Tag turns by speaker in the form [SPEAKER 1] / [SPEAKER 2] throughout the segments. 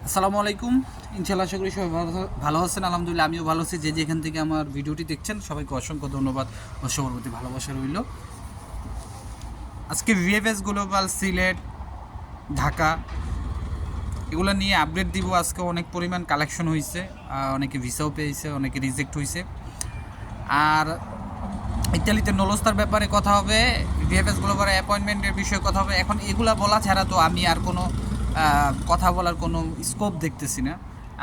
[SPEAKER 1] আসসালামু আলাইকুম। ইনশাআল্লাহ আশা করি সবাই ভালো আছেন। আলহামদুলিল্লাহ আমিও ভালো আছি। যে যেখান থেকে আমার ভিডিওটি দেখছেন সবাইকে অসংখ্য ধন্যবাদ ও সবার প্রতি ভালোবাসা রইল। আজকে ভিএফএস গ্লোবাল সিলেট ঢাকা এগুলো নিয়ে আপডেট দিব। আজকে অনেক পরিমাণ কালেকশন হয়েছে, অনেকে ভিসাও পেয়েছে, অনেকে রিজেক্ট হয়েছে। আর ইতালিতে নলস্তার ব্যাপারে কথা হবে, ভিএফএস গ্লোবাল অ্যাপয়েন্টমেন্টের বিষয়ে কথা হবে। এখন এগুলা বলা ছাড়া তো আমি আর কোনো কথা বলার কোনো স্কোপ দেখতেছি না।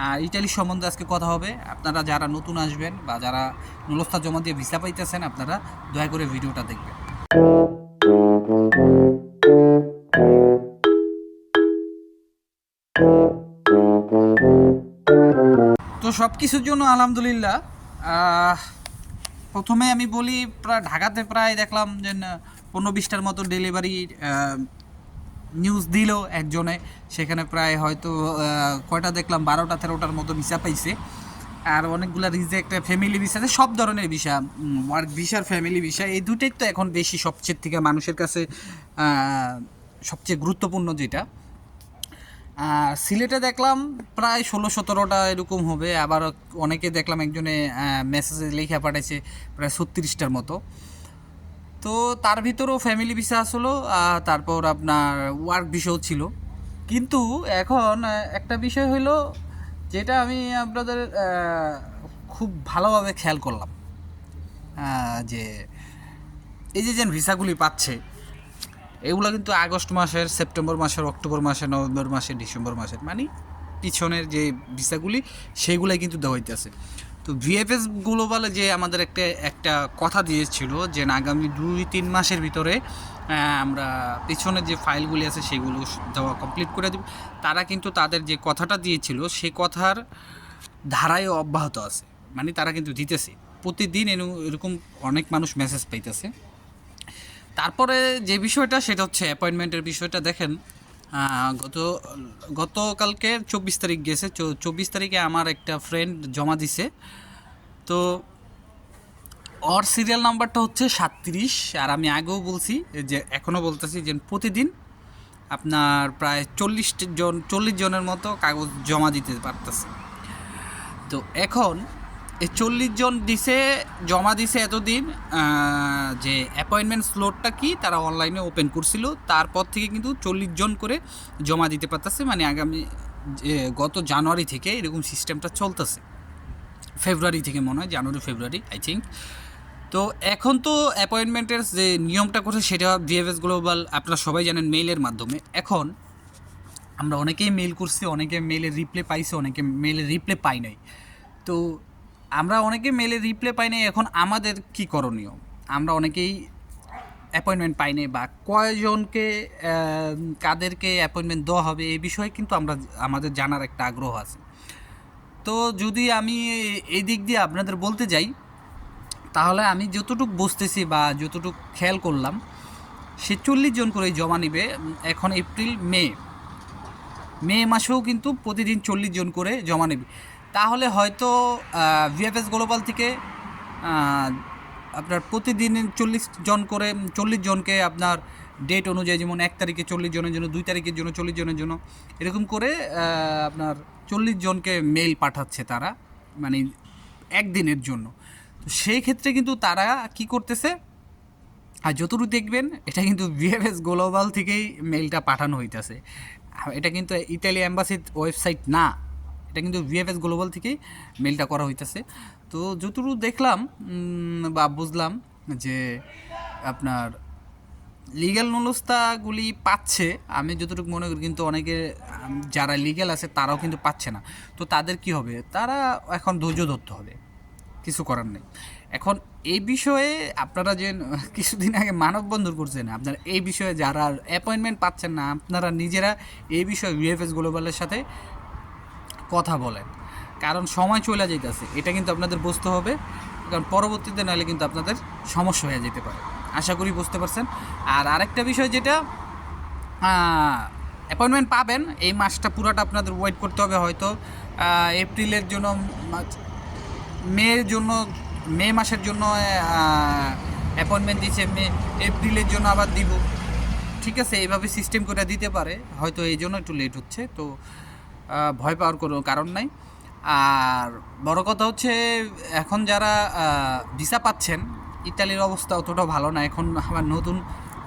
[SPEAKER 1] আর ইটালি সম্বন্ধে আজকে কথা হবে। আপনারা যারা নতুন আসবেন বা যারা নলস্তা জমা দিয়ে ভিসা পাইতেছেন, আপনারা দয়া করে ভিডিওটা দেখবেন। তো সব কিছুর জন্য আলহামদুলিল্লাহ। প্রথমে আমি বলি, প্রায় ঢাকাতে প্রায় দেখলাম যে 15-20টার মতো ডেলিভারি নিউজ দিল একজনে। সেখানে প্রায় হয়তো কয়টা দেখলাম 12-13টার মতো ভিসা পাইছে। আর অনেকগুলো রিজেক্ট, ফ্যামিলি ভিসা, সব ধরনের ভিসা, ওয়ার্ক ভিসার ফ্যামিলি ভিসা, এই দুটোই তো এখন বেশি সবচেয়ে থেকে মানুষের কাছে সবচেয়ে গুরুত্বপূর্ণ যেটা। সিলেটে দেখলাম প্রায় 16-17টা এরকম হবে। আবার অনেকে দেখলাম একজনে মেসেজে লেখা পাঠাইছে প্রায় 36টার মতো। তো তার ভিতরেও ফ্যামিলি ভিসা আসলো, তারপর আপনার ওয়ার্ক ভিসাও ছিল। কিন্তু এখন একটা বিষয় হলো, যেটা আমি আপনাদের খুব ভালোভাবে খেয়াল করলাম, যে এই যে ভিসাগুলি পাচ্ছে, এগুলো কিন্তু আগস্ট মাসের, সেপ্টেম্বর মাসের, অক্টোবর মাসের, নভেম্বর মাসের, ডিসেম্বর মাসের, মানে পিছনের যে ভিসাগুলি সেগুলাই কিন্তু দেওয়া হইতেছে। তো ভিএফএস গ্লোবালে যে আমাদের একটা কথা দিয়েছিল যে আগামী 2-3 মাসের ভিতরে আমরা পিছনের যে ফাইলগুলি আছে সেগুলো দেওয়া কমপ্লিট করে দেব। তারা কিন্তু তাদের যে কথাটা দিয়েছিল সেই কথার ধারায় অব্যাহত আছে, মানে তারা কিন্তু দিতেছে প্রতিদিন। এরকম অনেক মানুষ মেসেজ পাইতেছে। তারপরে যে বিষয়টা সেটা হচ্ছে অ্যাপয়েন্টমেন্টের বিষয়টা। দেখেন, গতকালকে 24 তারিখ গেছে, 24 তারিখে আমার একটা ফ্রেন্ড জমা দিছে। তো ওর সিরিয়াল নাম্বারটা হচ্ছে 37। আর আমি আগেও বলছি, যে এখনও বলতেছি, যে প্রতিদিন আপনার প্রায় 40 জনের মতো কাগজ জমা দিতে পারতেছে। তো এখন এই 40 জন জমা দিছে এতদিন, যে অ্যাপয়েন্টমেন্ট স্লটটা কি তারা অনলাইনে ওপেন করছিল, তারপর থেকে কিন্তু 40 জন করে জমা দিতে পারতেছে। মানে আগামী গত জানুয়ারি থেকে এরকম সিস্টেমটা চলতেছে, ফেব্রুয়ারি থেকে মনে হয়, জানুয়ারি ফেব্রুয়ারি আই থিঙ্ক। তো এখন তো অ্যাপয়েন্টমেন্টের যে নিয়মটা করছে সেটা ভিএফএস গ্লোবাল, আপনারা সবাই জানেন, মেইলের মাধ্যমে। এখন আমরা অনেকেই মেইল করছি, অনেকে মেইলের রিপ্লে পাইছে, অনেকে মেইলের রিপ্লে পাই নাই। তো আমরা অনেকে মেলে রিপ্লে পাই নাই। এখন আমাদের কি করণীয়? আমরা অনেকেই অ্যাপয়েন্টমেন্ট পাই নাই, বা কয়জনকে কাদেরকে অ্যাপয়েন্টমেন্ট দেওয়া হবে এই বিষয়ে কিন্তু আমাদের জানার একটা আগ্রহ আছে। তো যদি আমি এই দিক দিয়ে আপনাদের বলতে যাই, তাহলে আমি যতটুকু বুঝতেছি বা যতটুকু খেয়াল করলাম, সে 40 জন করে জমা নিবে। এখন এপ্রিল মে মাসেও কিন্তু প্রতিদিন 40 জন করে জমা নেবে। তাহলে হয়তো ভিএফএস গ্লোবাল থেকে আপনার প্রতিদিন 40 জনকে আপনার ডেট অনুযায়ী, যেমন 1 তারিখে 40 জনের জন্য, 2 তারিখের জন্য 40 জনের জন্য, এরকম করে আপনার 40 জনকে মেইল পাঠাচ্ছে তারা, মানে একদিনের জন্য। তো সেই ক্ষেত্রে কিন্তু তারা কি করতেছে, আর যতটুকু দেখবেন এটা কিন্তু ভিএফএস গ্লোবাল থেকেই মেইলটা পাঠানো হইতেছে। এটা কিন্তু ইতালি অ্যাম্বাসির ওয়েবসাইট না, এটা কিন্তু ভিএফএস গ্লোবাল থেকেই মেইলটা করা হইতেছে। তো যতটুকু দেখলাম বা বুঝলাম, যে আপনার লিগ্যাল নুলস্তাগুলি পাচ্ছে, আমি যতটুকু মনে করি, কিন্তু অনেকে যারা লিগ্যাল আছে তারাও কিন্তু পাচ্ছে না। তো তাদের কি হবে? তারা এখন ধৈর্য ধরতে হবে, কিছু করার নেই। এখন এই বিষয়ে আপনারা যে কিছুদিন আগে মানববন্ধন করছেন, আপনারা এই বিষয়ে যারা অ্যাপয়েন্টমেন্ট পাচ্ছেন না, আপনারা নিজেরা এই বিষয়ে ভিএফএস গ্লোবালের সাথে কথা বলেন। কারণ সময় চলে যাইতেছে, এটা কিন্তু আপনাদের বুঝতে হবে। কারণ পরবর্তীতে নাহলে কিন্তু আপনাদের সমস্যা হয়ে যেতে পারে। আশা করি বুঝতে পারছেন। আর আরেকটা বিষয়, যেটা অ্যাপয়েন্টমেন্ট পাবেন, এই মাসটা পুরাটা আপনাদের ওয়েট করতে হবে। হয়তো এপ্রিলের জন্য, মে মাসের জন্য অ্যাপয়েন্টমেন্ট দিচ্ছে, এপ্রিলের জন্য আবার দিব। ঠিক আছে, এইভাবে সিস্টেম করে দিতে পারে, হয়তো এই জন্য একটু লেট হচ্ছে। তো ভয় পাওয়ার কোনো কারণ নাই। আর বড় কথা হচ্ছে এখন যারা ভিসা পাচ্ছেন, ইতালির অবস্থা অতটাও ভালো না। এখন আবার নতুন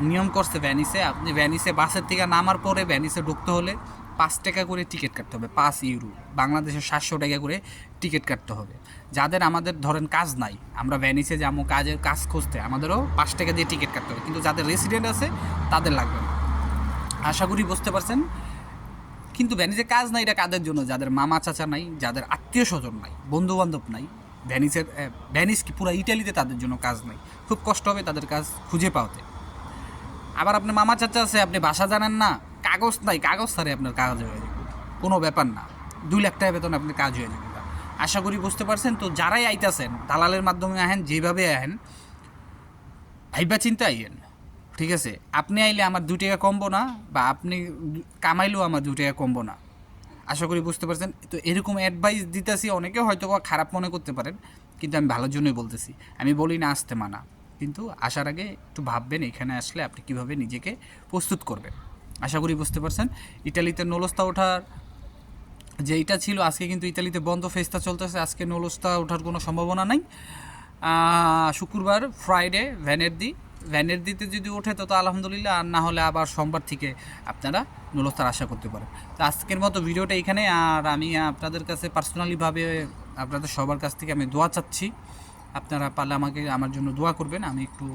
[SPEAKER 1] নিয়ম করছে ভ্যানিসে, আপনি ভ্যানিসে বাসের থেকে নামার পরে ভ্যানিসে ঢুকতে হলে 5 টাকা করে টিকিট কাটতে হবে, 5 ইউরো, বাংলাদেশের 700 টাকা করে টিকিট কাটতে হবে। যাদের আমাদের ধরেন কাজ নাই, আমরা ভ্যানিসে যাবো কাজ খুঁজতে, আমাদেরও 5 টাকা দিয়ে টিকিট কাটতে হবে, কিন্তু যাদের রেসিডেন্ট আছে তাদের লাগবে না। আশা করি বুঝতে পারছেন। কিন্তু ভ্যানিসে কাজ নাই, এটা কাদের জন্য? যাদের মামা চাচা নাই, যাদের আত্মীয় স্বজন নাই, বন্ধু বান্ধব নাই। ভ্যানিস কি পুরো ইটালিতে তাদের জন্য কাজ নাই, খুব কষ্ট হবে তাদের কাজ খুঁজে পাওয়াতে। আবার আপনি মামা চাচা আছে, আপনি ভাষা জানেন না, কাগজ নাই, কাগজ ছাড়ে আপনার কাজ হয়ে যাবে, কোনো ব্যাপার না, 2 লাখ টাকা বেতন আপনার কাজ হয়ে যাবে। আশা করি বুঝতে পারছেন। তো যারাই আইতাছেন দালালের মাধ্যমে আহেন, যেভাবে আহেন ভাইবা চিন্তা আইয়েন, ঠিক আছে? আপনি আইলে আমার 2 টাকা কমবো না, বা আপনি কামাইলেও আমার 2 টাকা কমবো না। আশা করি বুঝতে পারছেন। তো এরকম অ্যাডভাইস দিতেছি, অনেকে হয়তো বা খারাপ মনে করতে পারেন, কিন্তু আমি ভালোর জন্যই বলতেছি। আমি বলি না আসতে মানা, কিন্তু আসার আগে একটু ভাববেন এখানে আসলে আপনি কীভাবে নিজেকে প্রস্তুত করবেন। আশা করি বুঝতে পারছেন। ইটালিতে নলস্তা ওঠার যে এটা ছিল, আজকে কিন্তু ইতালিতে বন্ধ, ফেস্তা চলতেছে, আজকে নলস্তা ওঠার কোনো সম্ভাবনা নাই। শুক্রবার ফ্রাইডে ভ্যানের দিতে যদি ওঠে তো আলহামদুলিল্লাহ, আর না হলে আবার সোমবার থেকে আপনারা নলস্তার আশা করতে পারেন। তো আজকের মতো ভিডিওটা এখানে। আর আমি আপনাদের কাছে পার্সোনালিভাবে আপনাদের সবার কাছ থেকে আমি দোয়া চাচ্ছি, আপনারা পারলে আমার জন্য দোয়া করবেন। আমি একটু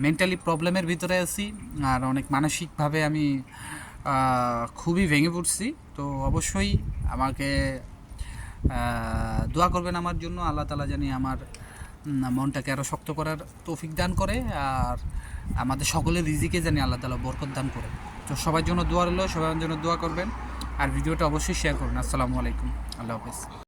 [SPEAKER 1] মেন্টালি প্রবলেমের ভিতরে আছি, আর অনেক মানসিকভাবে আমি খুবই ভেঙে পড়ছি। তো অবশ্যই আমাকে দোয়া করবেন আমার জন্য। আল্লাহ তাআলা জানি আমার মনটাকে আরও শক্ত করার তৌফিক দান করে, আর আমাদের সকলের রিজিকে জানি আল্লাহ তাআলা বরকত দান করে। তো সবার জন্য দোয়া রইল, সবার জন্য দোয়া করবেন, আর ভিডিওটা অবশ্যই শেয়ার করবেন। আসসালামু আলাইকুম, আল্লাহ হাফেজ।